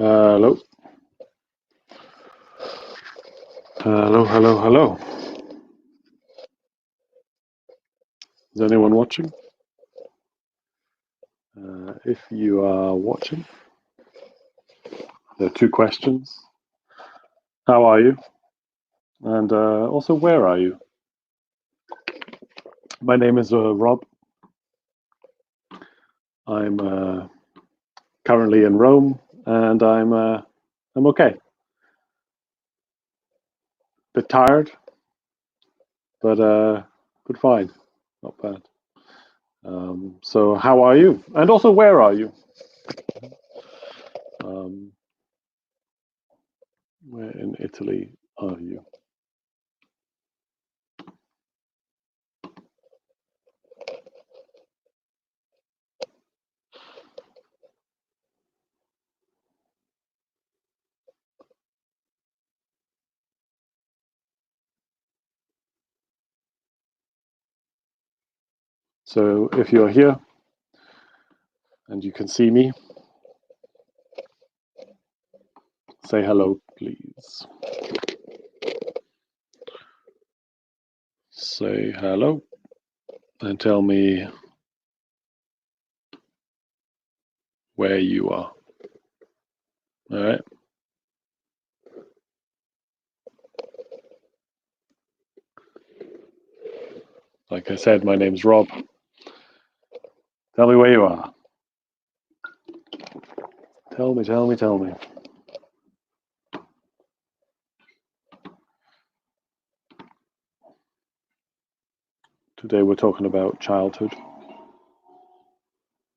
Hello. Hello, hello, hello. Is anyone watching? If you are watching, there are two questions. How are you? And also, where are you? My name is Rob. I'm currently in Rome, and I'm okay. Bit tired, but fine. Not bad. So, how are you? And also, where are you? Um, where in Italy are you? So, if you're here and you can see me, say hello, please. Say hello and tell me where you are. All right. Like I said, my name's Rob. Tell me where you are. Tell me, tell me, tell me. Today we're talking about childhood.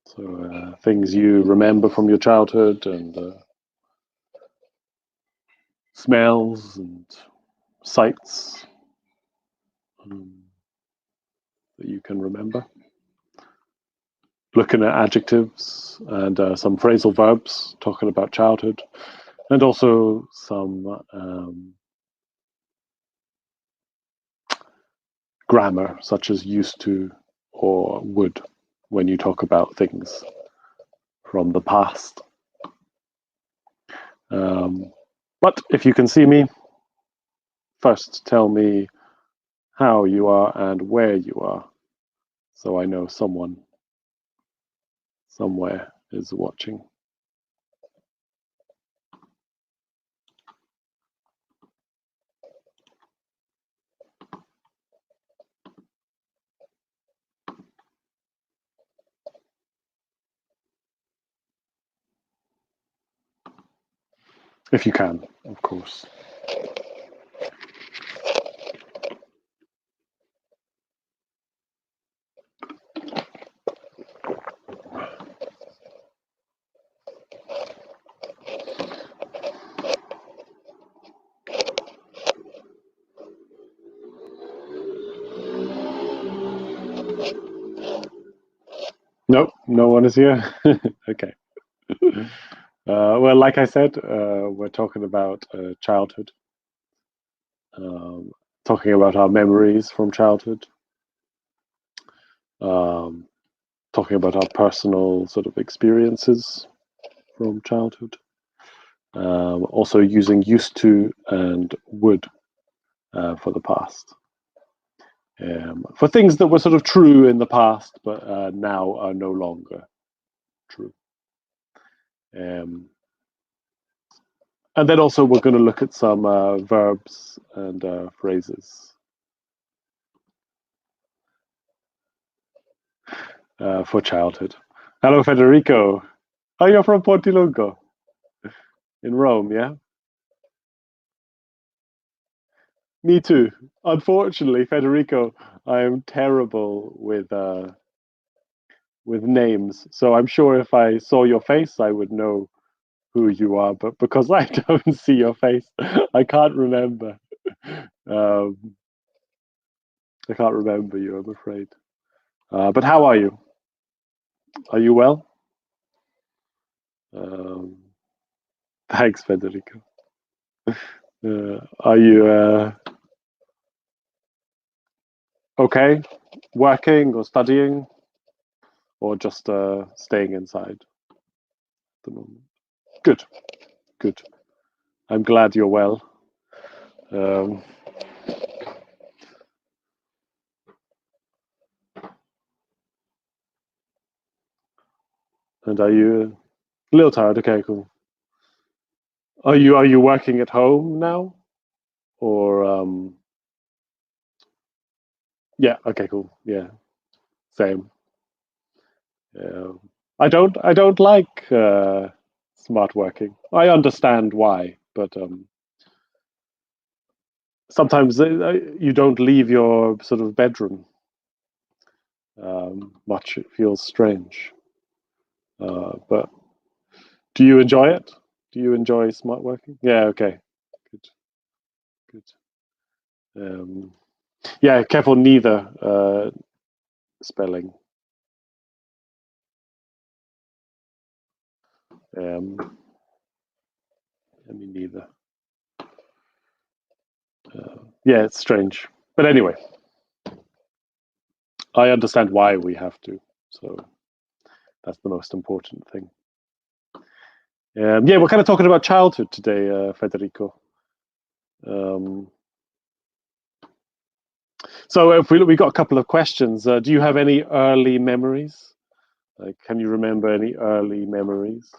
So things you remember from your childhood and smells and sights that you can remember. Looking at adjectives and some phrasal verbs, talking about childhood, and also some grammar, such as used to or would, when you talk about things from the past. But if you can see me, first tell me how you are and where you are, so I know someone somewhere is watching. If you can, of course. Nope, no one is here. Okay. Well, like I said, we're talking about childhood, um, talking about our memories from childhood, um, talking about our personal sort of experiences from childhood. Also using used to and would for the past. For things that were sort of true in the past, but now are no longer true. And then also we're going to look at some verbs and phrases for childhood. Hello, Federico. Oh, you're from Pontilongo in Rome, yeah? Me too. Unfortunately, Federico, I am terrible with names. So I'm sure if I saw your face, I would know who you are. But because I don't see your face, I can't remember. Um, I can't remember you, I'm afraid. But how are you? Are you well? Um, thanks, Federico. Are you okay? Working or studying? Or just staying inside at the moment? Good. good. I'm glad you're well. Um, and are you a little tired? Okay, cool. Are you working at home now, or yeah? Okay, cool. Yeah, same. Yeah. I don't like smart working. I understand why, but sometimes you don't leave your sort of bedroom much. It feels strange. But do you enjoy it? Do you enjoy smart working? Yeah. Okay. Good. Good. Um, yeah. Careful. Neither spelling. Um, I mean, neither. Yeah, it's strange. But anyway, I understand why we have to. So that's the most important thing. Yeah, we're kind of talking about childhood today, Federico. Um, so if we got a couple of questions. Do you have any early memories? Like, can you remember any early memories?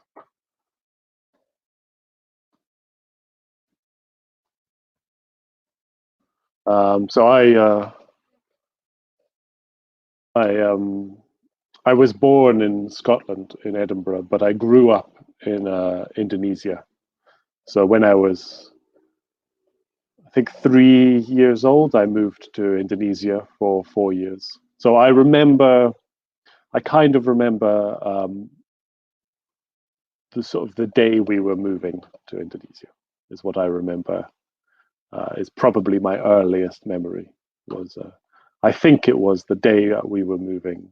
So I I was born in Scotland in Edinburgh, but I grew up in Indonesia. So when I was, I think, 3 years old, I moved to Indonesia for 4 years. So I kind of remember the sort of the day we were moving to Indonesia is what I remember. Is probably my earliest memory. Was I think it was the day that we were moving.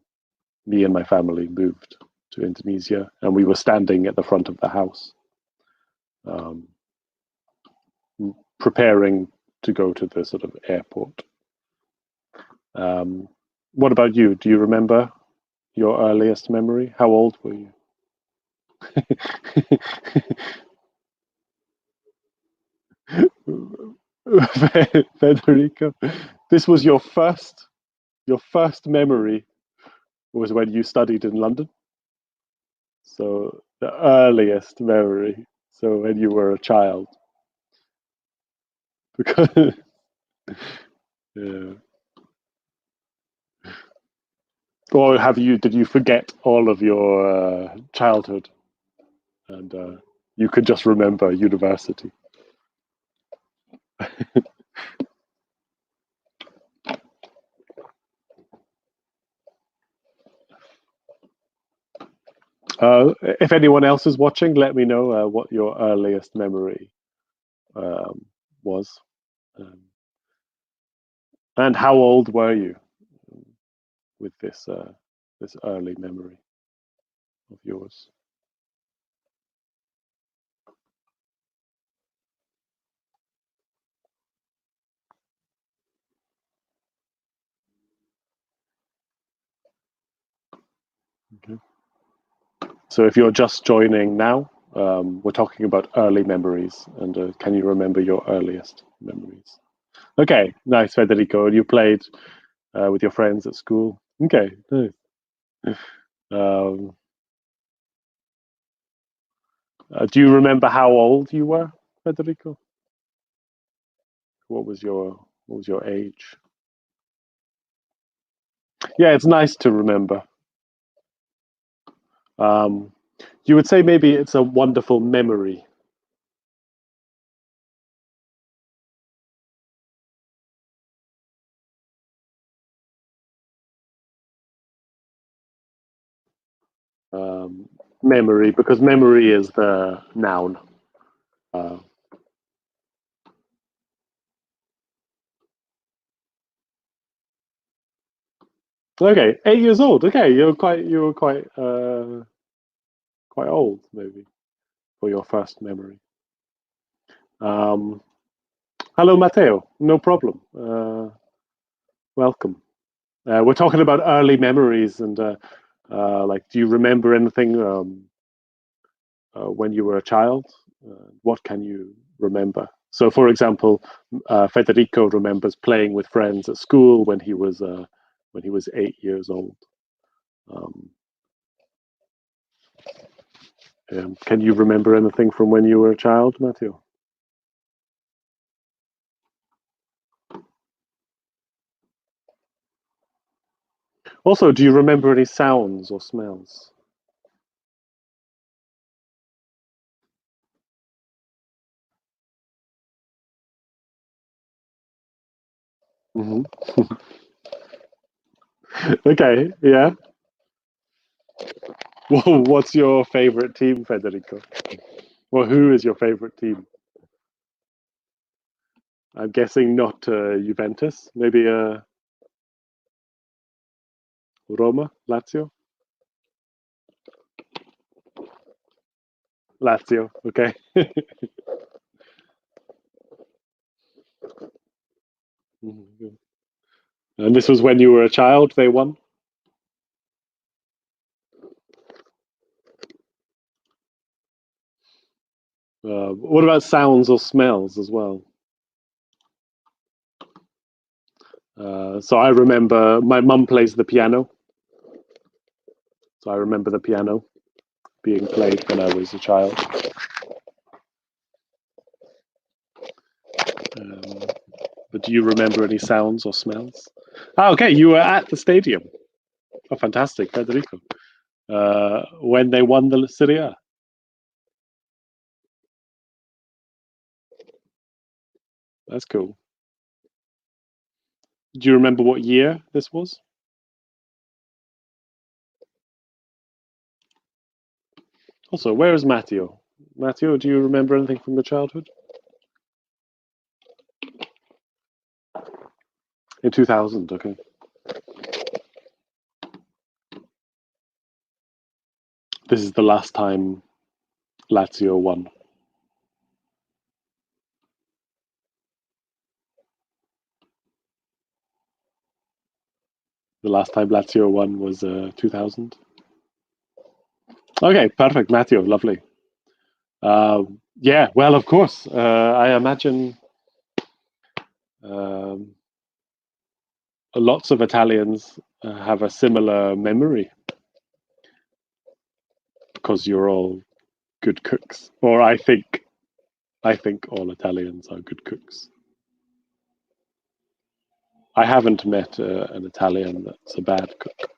Me and my family moved to Indonesia, and we were standing at the front of the house, um, preparing to go to the sort of airport. Um, what about you? Do you remember your earliest memory? How old were you? Federico, this was your first memory was when you studied in London. So the earliest memory. So when you were a child, because yeah. Or have you? Did you forget all of your childhood, and you could just remember university? If anyone else is watching, let me know what your earliest memory um, was, um, and how old were you with this early memory of yours. Okay. So if you're just joining now, we're talking about early memories, and can you remember your earliest memories? Okay, nice, Federico. You played with your friends at school. Okay, nice. Um, do you remember how old you were, Federico? What was your age? Yeah, it's nice to remember. Um, you would say maybe it's a wonderful memory. Um, Memory, because memory is the noun. Uh, okay, 8 years old. Okay, you were quite old maybe for your first memory. Um, Hello, Matteo. No problem. Welcome. We're talking about early memories, and like, do you remember anything when you were a child? What can you remember? So, for example, Federico remembers playing with friends at school when he was 8 years old. Um, can you remember anything from when you were a child, Matthew? Also, do you remember any sounds or smells? Hmm. Okay, yeah. Well, what's your favorite team, Federico? Well, who is your favorite team? I'm guessing not Juventus. Maybe Roma, Lazio. Lazio. Okay. Mhm. And this was when you were a child. They won. What about sounds or smells as well? So I remember my mum plays the piano. So I remember the piano being played when I was a child. Um, but do you remember any sounds or smells? Ah, okay, you were at the stadium. Oh, fantastic, Federico. When they won the Serie A. That's cool. Do you remember what year this was? Also, where is Matteo? Matteo, do you remember anything from the childhood? In 2000, okay. This is the last time Lazio won. The last time Lazio won was 2000. Okay, perfect, Matteo, lovely. Yeah, well, of course. I imagine um, lots of Italians have a similar memory because you're all good cooks. Or I think all Italians are good cooks. I haven't met an Italian that's a bad cook.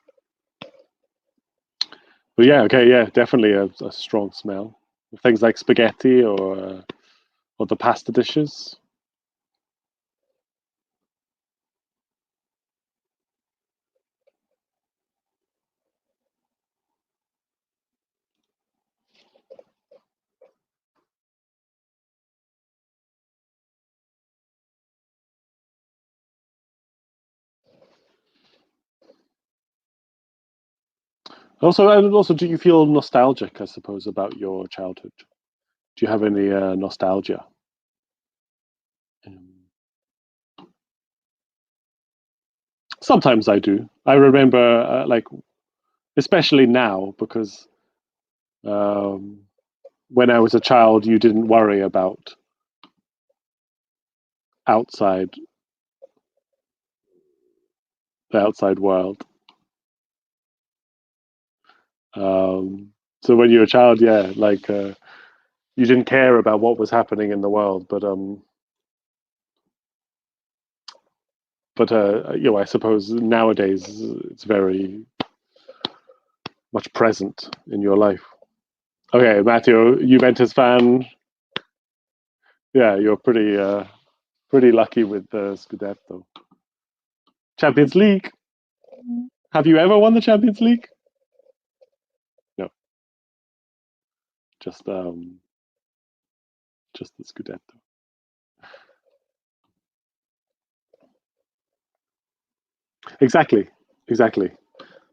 But yeah, okay, yeah, definitely a strong smell. Things like spaghetti or the pasta dishes. And also, do you feel nostalgic? I suppose about your childhood. Do you have any nostalgia? Um, Sometimes I do. I remember, like, especially now, because um, when I was a child, you didn't worry about outside the outside world. Um, so when you were a child, yeah, like you didn't care about what was happening in the world, but I suppose nowadays it's very much present in your life. Okay, Matteo, Juventus fan. Yeah, you're pretty lucky with the Scudetto. Champions League. Have you ever won the Champions League? No, just um, just the Scudetto. Exactly, exactly.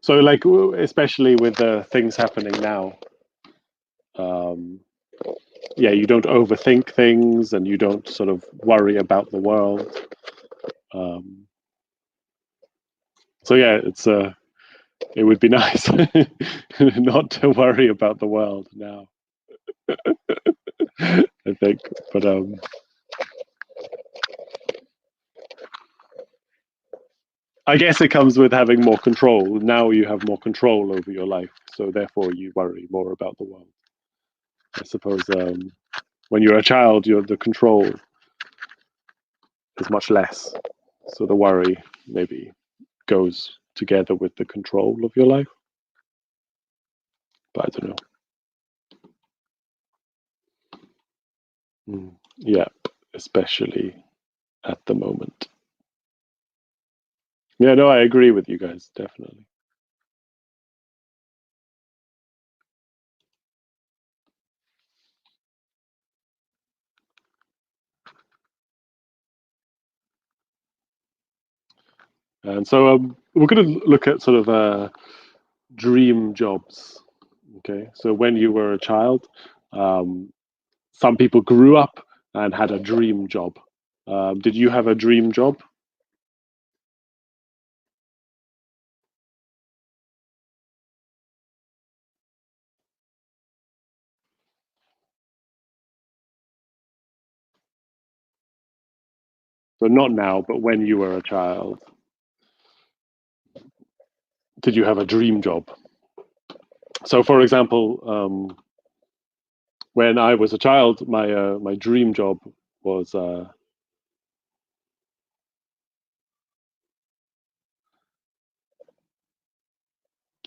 So, like, especially with the things happening now, um, yeah, you don't overthink things and you don't sort of worry about the world. Um, so, yeah, it would be nice not to worry about the world now. I think. But I guess it comes with having more control. Now you have more control over your life, so therefore you worry more about the world. I suppose when you're a child, the control is much less, so the worry maybe goes together with the control of your life. But I don't know. Yeah, especially at the moment. Yeah, no, I agree with you guys, definitely. And so we're going to look at sort of dream jobs. Okay, so when you were a child, um, some people grew up and had a dream job. Did you have a dream job? So not now, but when you were a child, did you have a dream job? So, for example, when I was a child, my dream job was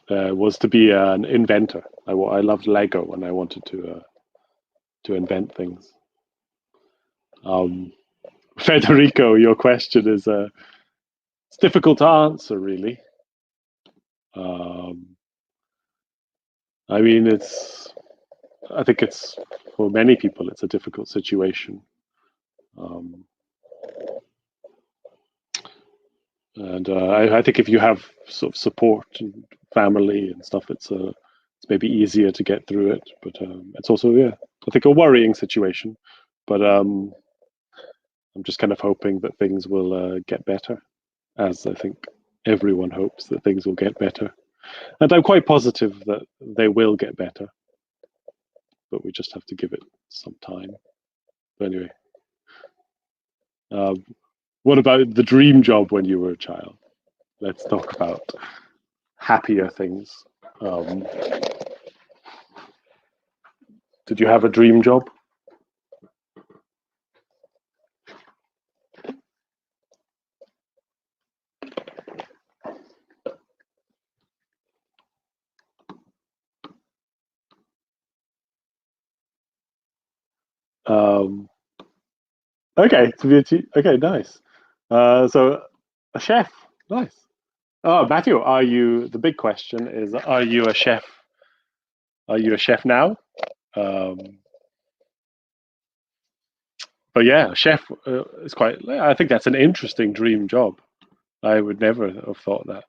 was to be an inventor. I loved Lego and I wanted to invent things. Um, Federico, your question is it's difficult to answer, really. Um, I mean, I think it's for many people, it's a difficult situation. Um, and I think if you have sort of support and family and stuff, it's maybe easier to get through it. But it's also, yeah, I think a worrying situation. But I'm just kind of hoping that things will get better, as I think everyone hopes that things will get better. And I'm quite positive that they will get better, but we just have to give it some time. But anyway, um, what about the dream job when you were a child? Let's talk about happier things. Um, did you have a dream job? Um, okay, to be okay, nice. So a chef, nice. Oh, Matthew, are you? The big question is: are you a chef? Are you a chef now? Um, but yeah, chef is quite. I think that's an interesting dream job. I would never have thought that.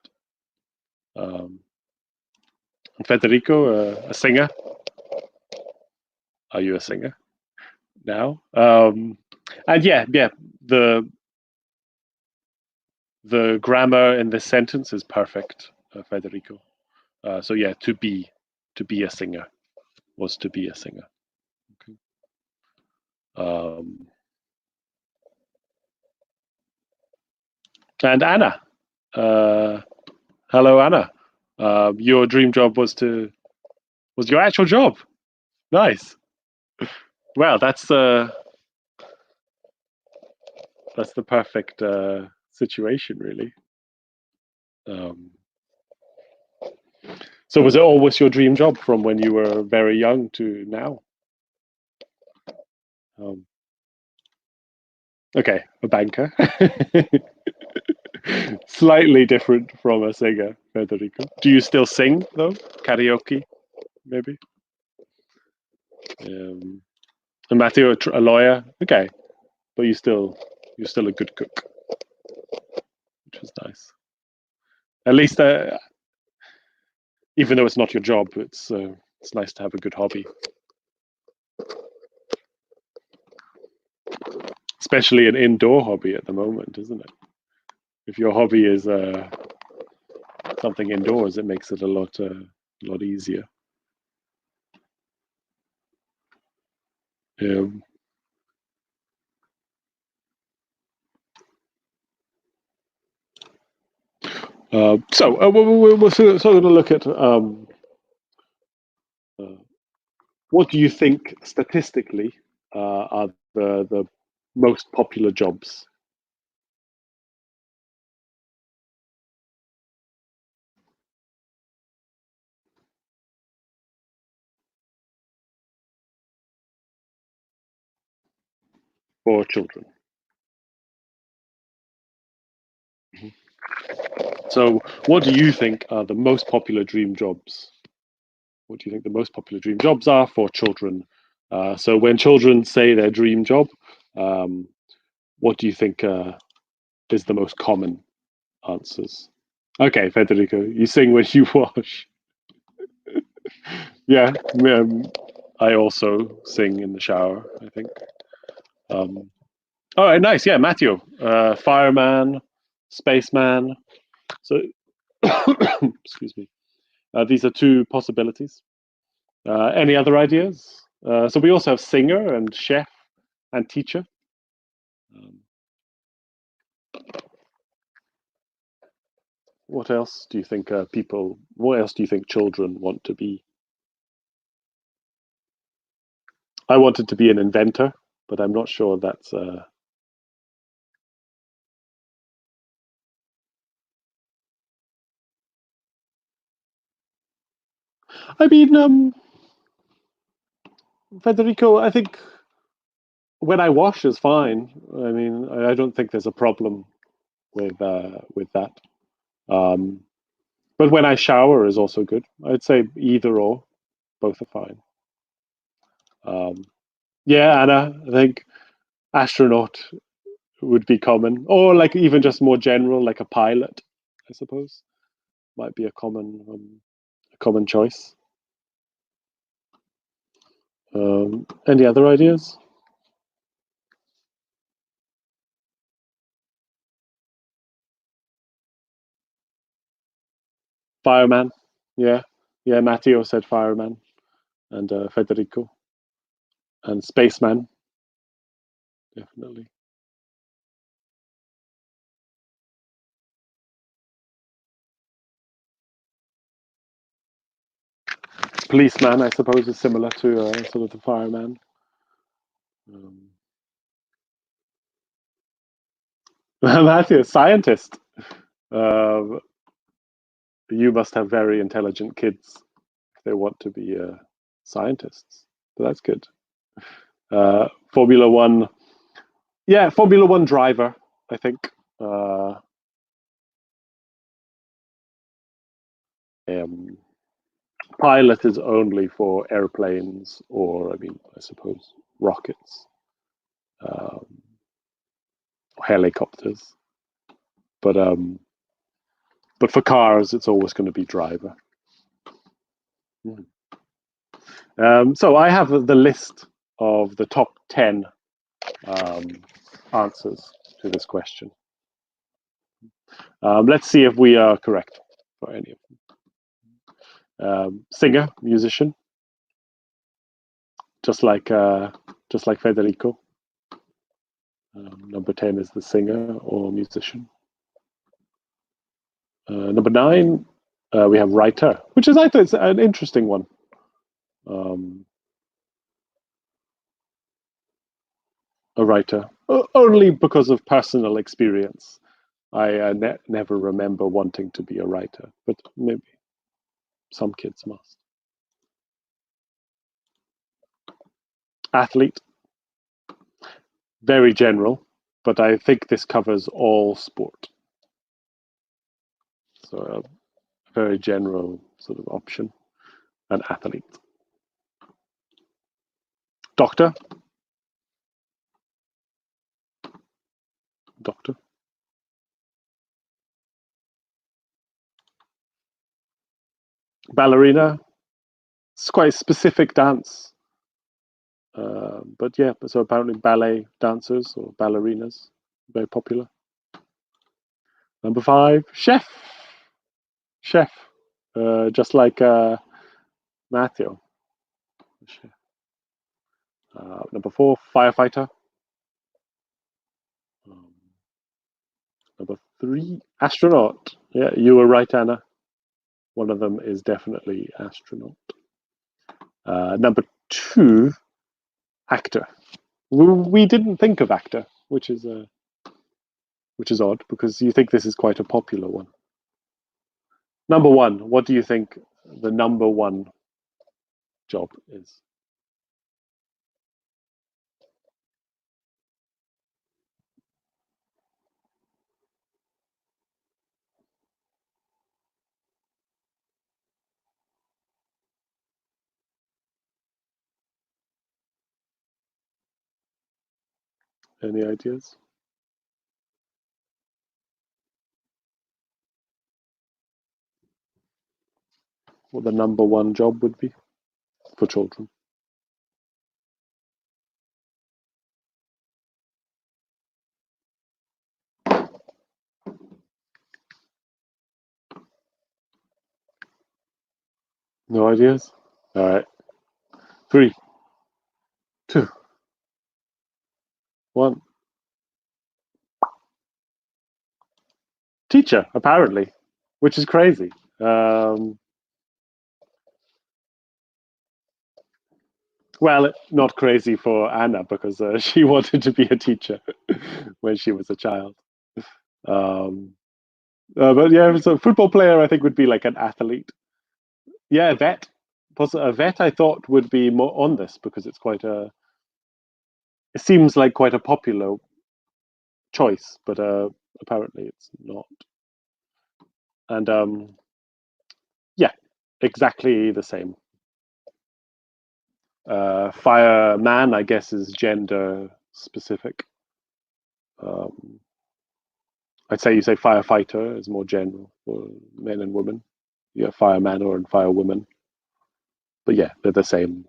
Um, Federico, a singer. Are you a singer now? And yeah, the the grammar in this sentence is perfect, Federico. So yeah, to be a singer was to be a singer. Okay. Um, and Anna, uh, hello Anna. Your dream job was your actual job. Nice. Well, that's the perfect situation, really. Um, so was it always your dream job from when you were very young to now? Um, okay, a banker. Slightly different from a singer, Federico. Do you still sing though? Karaoke, maybe. Um, and Matthew, a lawyer. Okay, but you're still a good cook, which is nice. At least, even though it's not your job, it's nice to have a good hobby, especially an indoor hobby at the moment, isn't it? If your hobby is something indoors, it makes it a lot easier. Um, we're sort of going to look at uh, what do you think statistically are the most popular jobs for children? So, what do you think are the most popular dream jobs? What do you think the most popular dream jobs are for children? So, when children say their dream job, um, what do you think is the most common answers? Okay, Federico, you sing when you wash. Yeah, I also sing in the shower, I think. Um, all right, nice. Yeah, Matthew, fireman, spaceman. So, excuse me. These are two possibilities. Any other ideas? So we also have singer and chef and teacher. Um, what else do you think people? What else do you think children want to be? I wanted to be an inventor, but I'm not sure that's. I mean, Federico, I think when I wash is fine. I mean, I don't think there's a problem with that. Um, but when I shower is also good. I'd say either or, both are fine. Um, yeah, Anna, I think astronaut would be common, or like even just more general, like a pilot, I suppose, might be a common choice. Any other ideas? Fireman, yeah, yeah. Matteo said fireman, and Federico, and spaceman, definitely. Policeman, I suppose, is similar to sort of the fireman. Um, Matthew, scientist. Uh, you must have very intelligent kids if they want to be scientists. So that's good. Formula One, yeah, Formula One driver, I think. Uh, um, Pilot is only for airplanes or, I mean, I suppose, rockets, um, helicopters. But um, but for cars, it's always going to be driver. Mm. So I have the list of the top 10 um, answers to this question. Let's see if we are correct for any of them. Singer, musician, just like uh, just like Federico. Number 10 is the singer or musician. Number 9, we have writer, which is I think it's an interesting one. Um, a writer, only because of personal experience. I never remember wanting to be a writer, but maybe some kids must. Athlete, very general, but I think this covers all sport. So a very general sort of option. An athlete. Doctor, doctor. Ballerina, it's quite a specific dance. But yeah, so apparently ballet dancers or ballerinas, very popular. Number 5, chef. Chef, just like Matthew. Number 4, firefighter. Um, Number 3, astronaut. Yeah, you were right, Anna. One of them is definitely astronaut. Number 2, actor. We didn't think of actor, which is odd because you think this is quite a popular one. Number 1, what do you think the number 1 job is? Any ideas? What the number 1 job would be for children? No ideas? All right. 3, 2, 1. Teacher, apparently, which is crazy. Um, well, not crazy for Anna because she wanted to be a teacher when she was a child. Um, but yeah, so a football player, I think, would be like an athlete. Yeah, vet. A vet, I thought, would be more on this because it's quite a. It seems like quite a popular choice, but apparently it's not. And yeah, exactly the same. Fireman, I guess, is gender specific. Um, I'd say you say firefighter is more general for men and women. Yeah, fireman or firewoman. But yeah, they're the same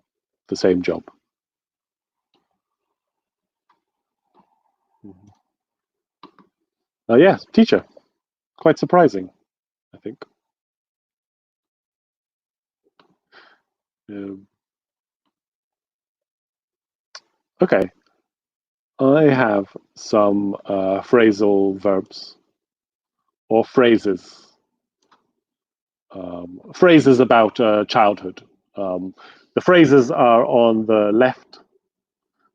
job. Mhm. Yeah, teacher. Quite surprising, I think. Um, okay, I have some phrasal verbs or phrases. Phrases about childhood. The phrases are on the left,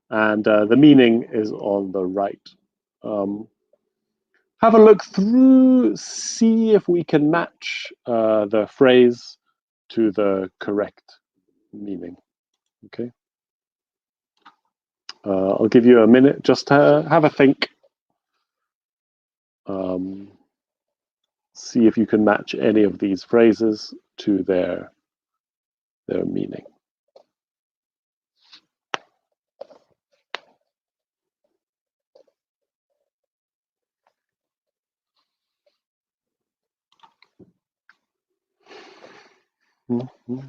and the meaning is on the right. Um, have a look through, see if we can match the phrase to the correct meaning. Okay. I'll give you a minute just to have a think. Um, see if you can match any of these phrases to their meaning. Mhm.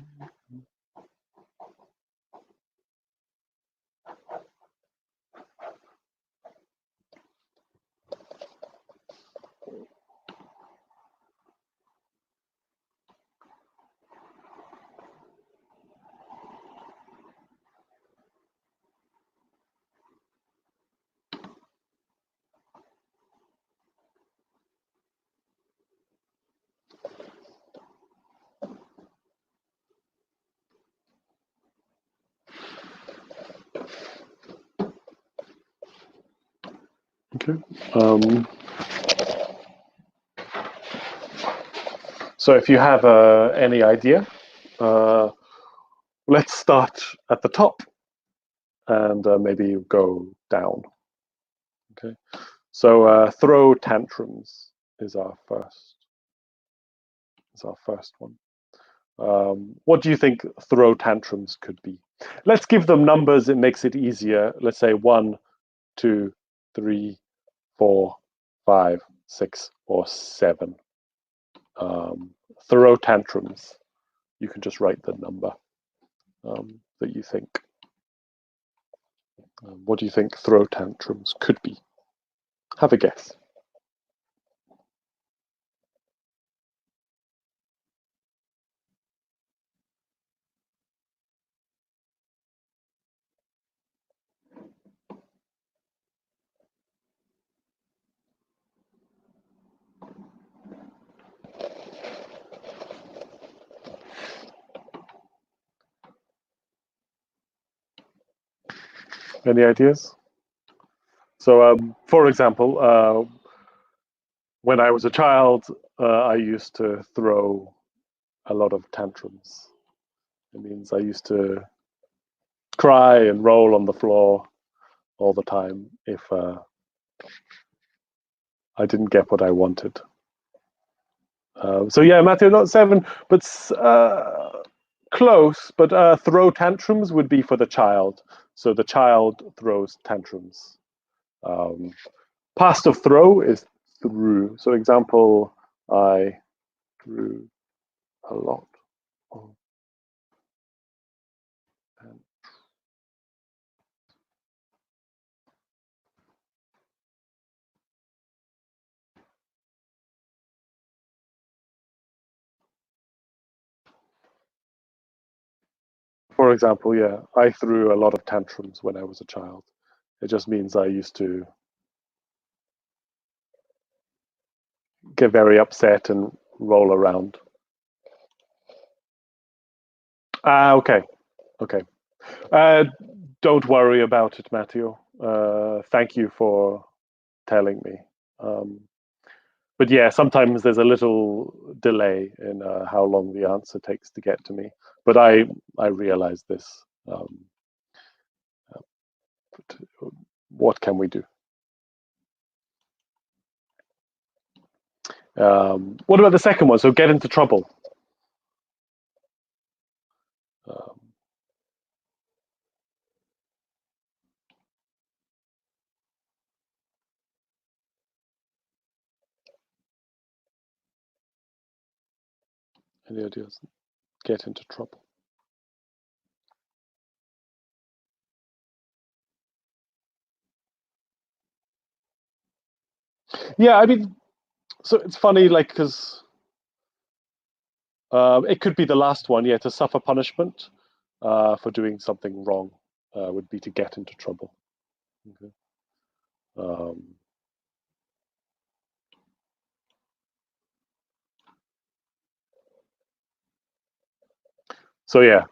Okay. Um, so if you have any idea, uh, let's start at the top and maybe go down. Okay. So throw tantrums is our first one. What do you think throw tantrums could be? Let's give them numbers. It makes it easier. Let's say 1, 2, 3, 4, 5, 6, or 7. Um, throw tantrums. You can just write the number that you think. What do you think throw tantrums could be? Have a guess. Any ideas? So, for example, when I was a child, I used to throw a lot of tantrums. It means I used to cry and roll on the floor all the time if I didn't get what I wanted. So yeah, Matthew, not 7, but close. But throw tantrums would be for the child. So the child throws tantrums. Um, Past of throw is threw. So example, I threw a lot of. For example, yeah, I threw a lot of tantrums when I was a child. It just means I used to get very upset and roll around. Ah, okay, okay. Uh, don't worry about it, Matthew. Thank you for telling me. Um, but yeah, sometimes there's a little delay in how long the answer takes to get to me. But I realize this. Um, but what can we do? What about the second one? So get into trouble. Um, any ideas? Get into trouble. Yeah, I mean, so it's funny, like, because it could be the last one. Yeah, to suffer punishment for doing something wrong would be to get into trouble. Okay. Um, so yeah,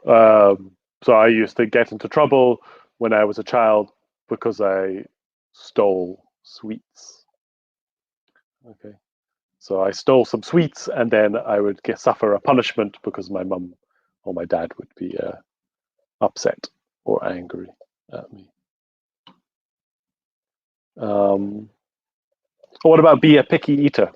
so I used to get into trouble when I was a child because I stole sweets. Okay, so I stole some sweets, and then I would suffer a punishment because my mum or my dad would be upset or angry at me. Um, what about be a picky eater?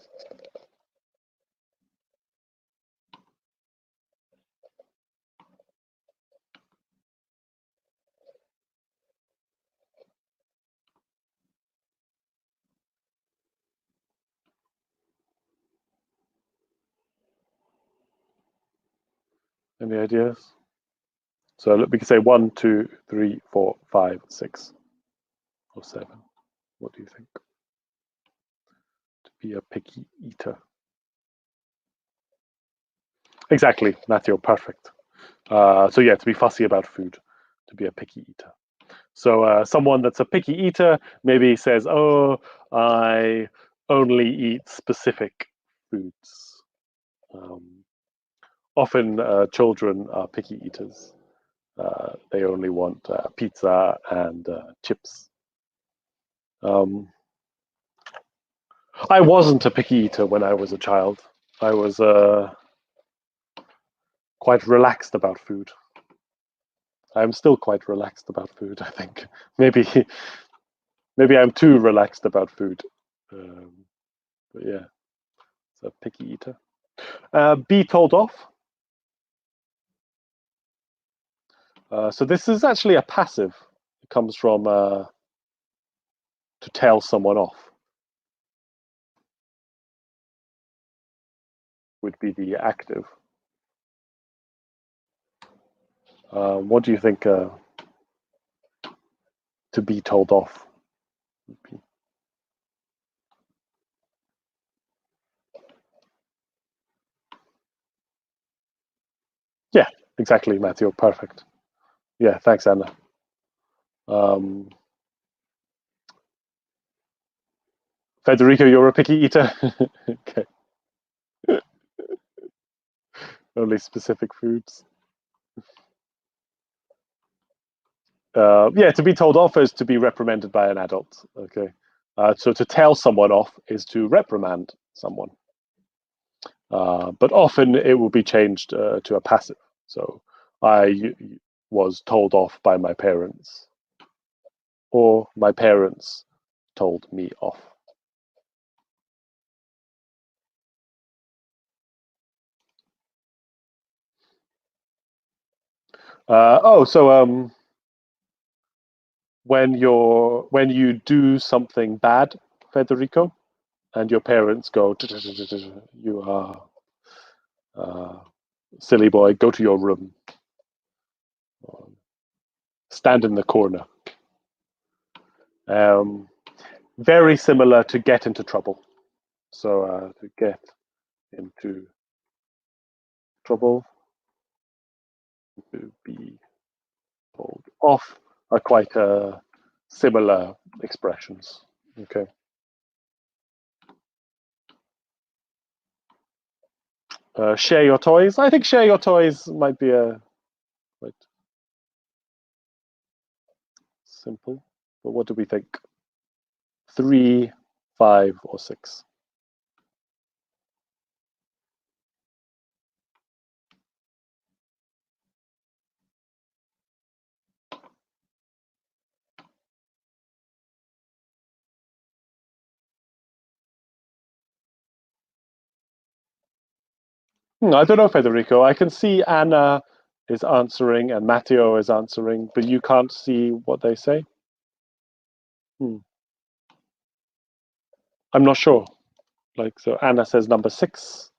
Any ideas? So we can say 1, 2, 3, 4, 5, 6, or 7. What do you think? To be a picky eater. Exactly, Matthew. Perfect. So yeah, to be fussy about food, to be a picky eater. So someone that's a picky eater maybe says, "Oh, I only eat specific foods." Um, Often, children are picky eaters. They only want pizza and chips. Um, I wasn't a picky eater when I was a child. I was quite relaxed about food. I'm still quite relaxed about food. I think maybe maybe I'm too relaxed about food. Um, but yeah, it's a picky eater. Be told off. So this is actually a passive. It comes from to tell someone off. Would be the active. What do you think? To be told off. Would be? Yeah, exactly, Matthew. Perfect. Yeah, thanks, Anna. Um, Federico, you're a picky eater. Okay, only specific foods. Yeah, to be told off is to be reprimanded by an adult. Okay. So to tell someone off is to reprimand someone. But often it will be changed to a passive. So I was told off by my parents, or my parents told me off. So when you do something bad, Federico, and your parents go, you are silly boy, go to your room, stand in the corner. Um, Very similar to get into trouble. So to get into trouble, to be told off are quite similar expressions. Okay. Share your toys. I think share your toys might be a quite simple. But what do we think? 3, 5, or 6? I don't know, Federico. I can see Anna is answering and Matteo is answering, but you can't see what they say. Hmm. I'm not sure. Like, so Anna says number 6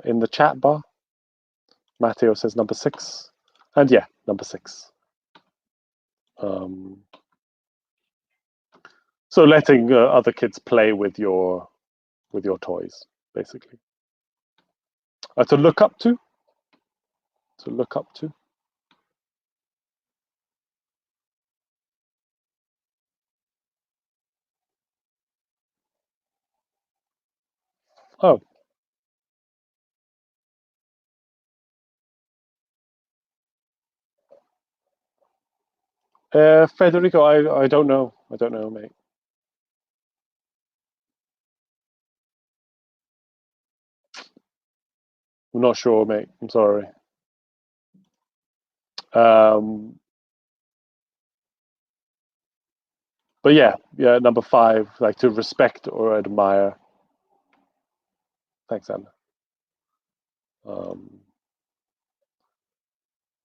in the chat bar. Matteo says number 6. And yeah, number 6. Um, so letting other kids play with your toys, basically. To look up to. To look up to. Oh, Federico, I don't know. I don't know, mate. I'm not sure, mate. I'm sorry. Um, but yeah, number 5, like to respect or admire. Thanks, Anna.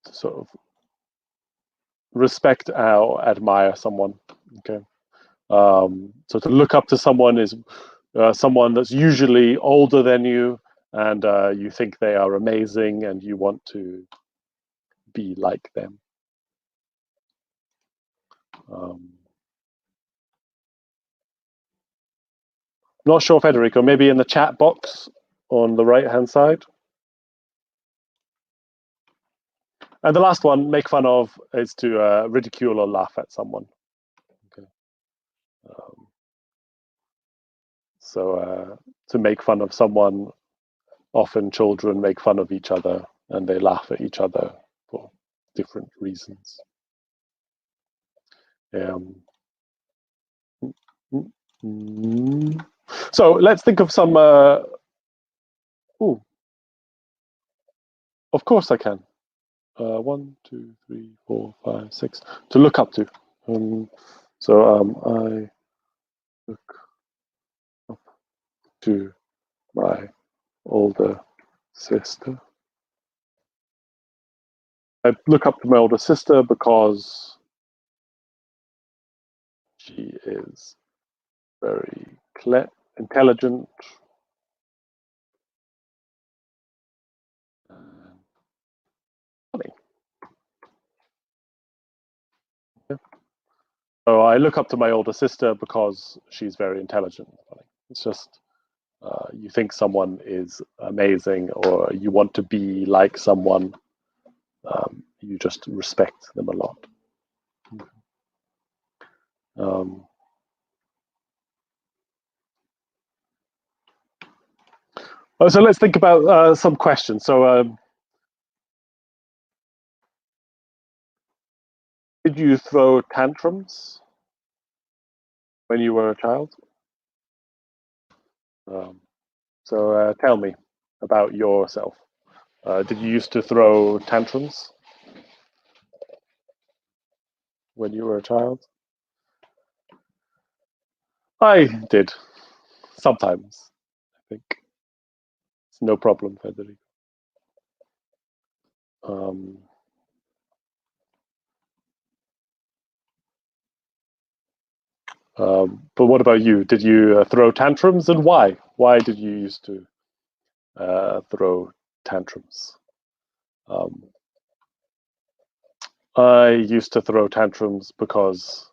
To sort of respect or admire someone. Okay. So to look up to someone is someone that's usually older than you, and you think they are amazing, and you want to be like them. Um, Not sure, Federico. Maybe in the chat box on the right-hand side. And the last one, make fun of, is to ridicule or laugh at someone. Okay. Um, so to make fun of someone, often children make fun of each other and they laugh at each other for different reasons. Um, so let's think of some. Oh, of course I can. 1, 2, 3, 4, 5, 6. To look up to. I look up to my older sister. I look up to my older sister because she is very intelligent. And funny. Yeah. So I look up to my older sister because she's very intelligent. It's just you think someone is amazing or you want to be like someone, you just respect them a lot. Um, so let's think about some questions. So Did you throw tantrums when you were a child? Um, so tell me about yourself. Did you used to throw tantrums when you were a child? I did sometimes. I think it's no problem, Federico. Um, but what about you? Did you throw tantrums, and why? Why did you used to throw tantrums? Um, I used to throw tantrums because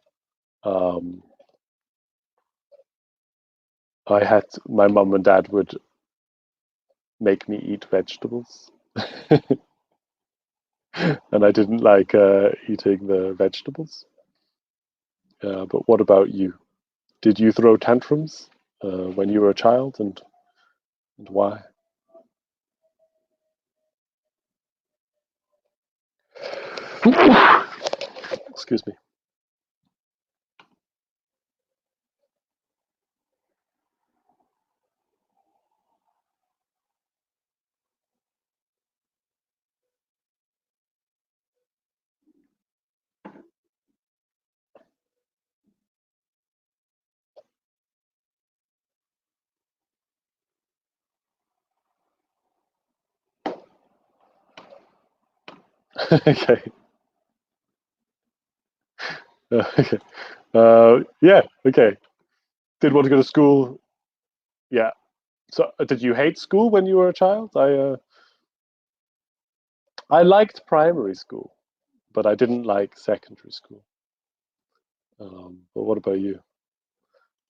um, I had my mum and dad would make me eat vegetables, and I didn't like eating the vegetables. But what about you? Did you throw tantrums when you were a child, and why? Excuse me. Okay. Okay. Yeah. Okay. Did want to go to school? Yeah. So, did you hate school when you were a child? I liked primary school, but I didn't like secondary school. But what about you?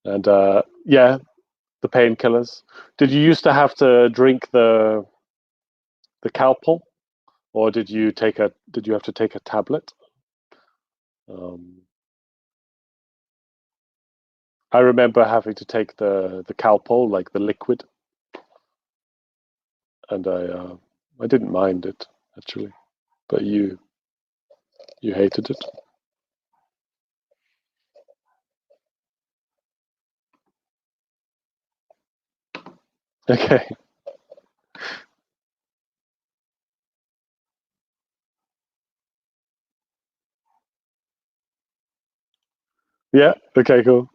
And yeah, the painkillers. Did you used to have to drink the Calpol, or did you have to take a tablet? Um, I remember having to take the Calpol, like the liquid, and I didn't mind it actually, but you hated it. Okay. Yeah. Okay. Cool.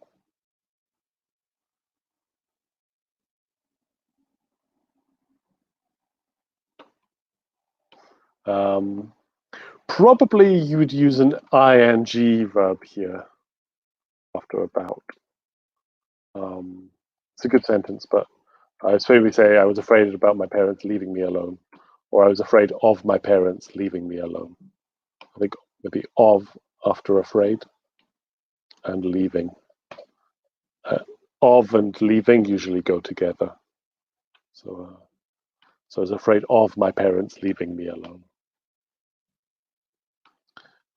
Um, Probably you would use an ing verb here after about. Um, it's a good sentence, but I was maybe say I was afraid about my parents leaving me alone, or I was afraid of my parents leaving me alone. I think maybe of after afraid and leaving. Uh, of and leaving usually go together. So I was afraid of my parents leaving me alone.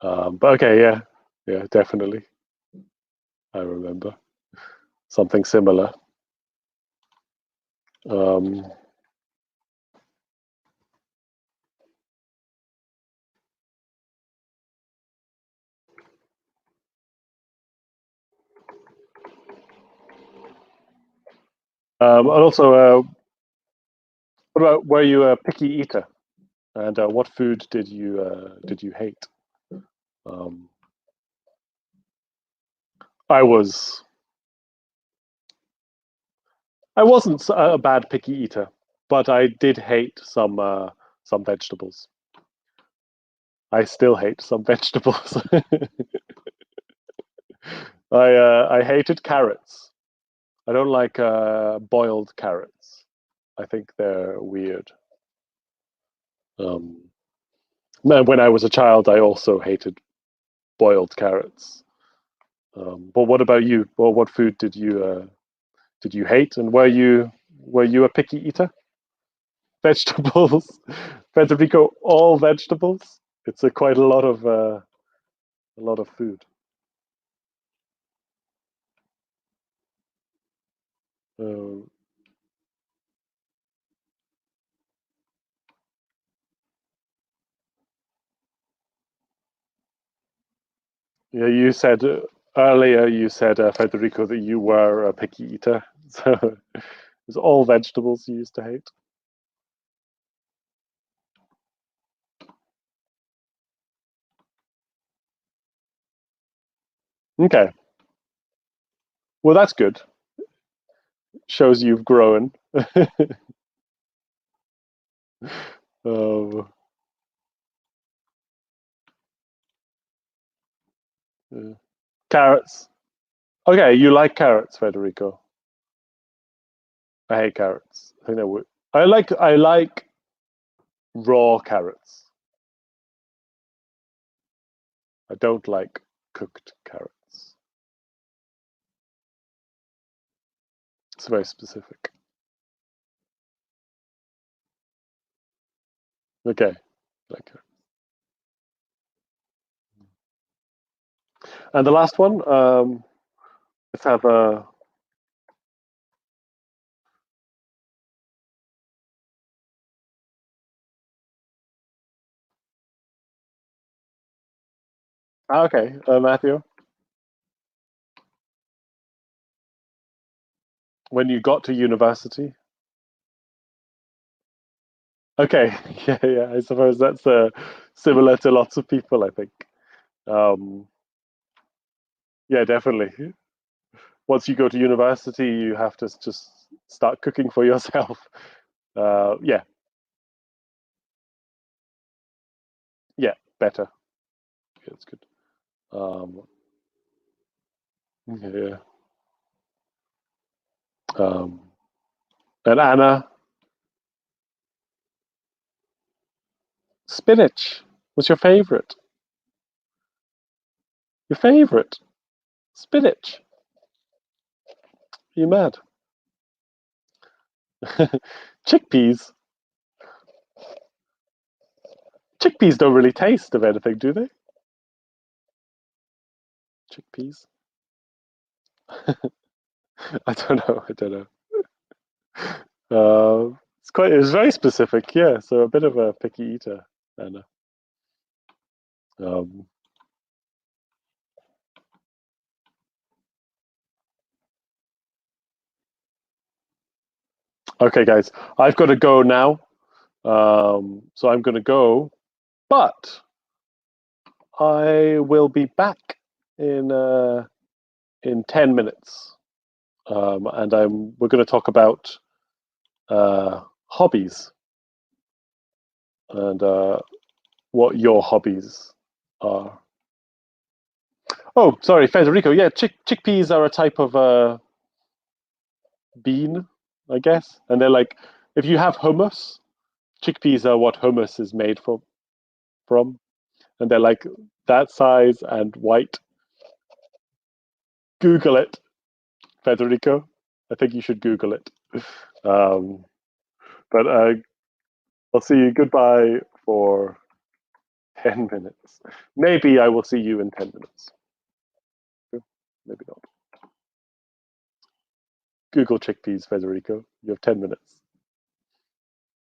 But okay, yeah, yeah, definitely. I remember something similar. Um, and also, what about were you a picky eater? And what food did you hate? Um, I was I wasn't a bad picky eater, but I did hate some vegetables. I still hate some vegetables. I hated carrots. I don't like boiled carrots. I think they're weird. Um, when I was a child, I also hated boiled carrots. But what about you? Well, what food did you hate, and were you a picky eater? Vegetables, Federico, all vegetables. It's quite a lot of food. Uh, Yeah, you said earlier, you said, Federico, that you were a picky eater. So it's all vegetables you used to hate. Okay. Well, that's good. Shows you've grown. Oh, yeah. Carrots. Okay, you like carrots, Federico. I hate carrots. I think they would. I like raw carrots. I don't like cooked carrots. It's very specific. Okay, like carrots. And the last one. Let's have a. Okay, Matthew. When you got to university. Okay, yeah, yeah. I suppose that's similar to lots of people. I think. Um, yeah, definitely. Once you go to university, you have to just start cooking for yourself. Yeah, yeah, better. Yeah, it's good. Um, yeah. Um, and Anna, spinach. What's your favorite? Your favorite? Spinach. You mad? Chickpeas. Chickpeas don't really taste of anything, do they? Chickpeas. I don't know. I don't know. It's quite. It's very specific. Yeah. So a bit of a picky eater, Anna. Um, okay, guys. I've got to go now. So I'm going to go, but I will be back in 10 minutes, and we're going to talk about hobbies and what your hobbies are. Oh, sorry, Federico. Yeah, chickpeas are a type of bean, I guess, and they're like if you have hummus, chickpeas are what hummus is made from, and they're like that size and white. Google it, Federico. I think you should Google it. Um, but I'll see you. Goodbye for 10 minutes. Maybe I will see you in 10 minutes. Maybe not. Google chickpeas, Federico. You have 10 minutes.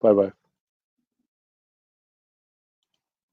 Bye bye.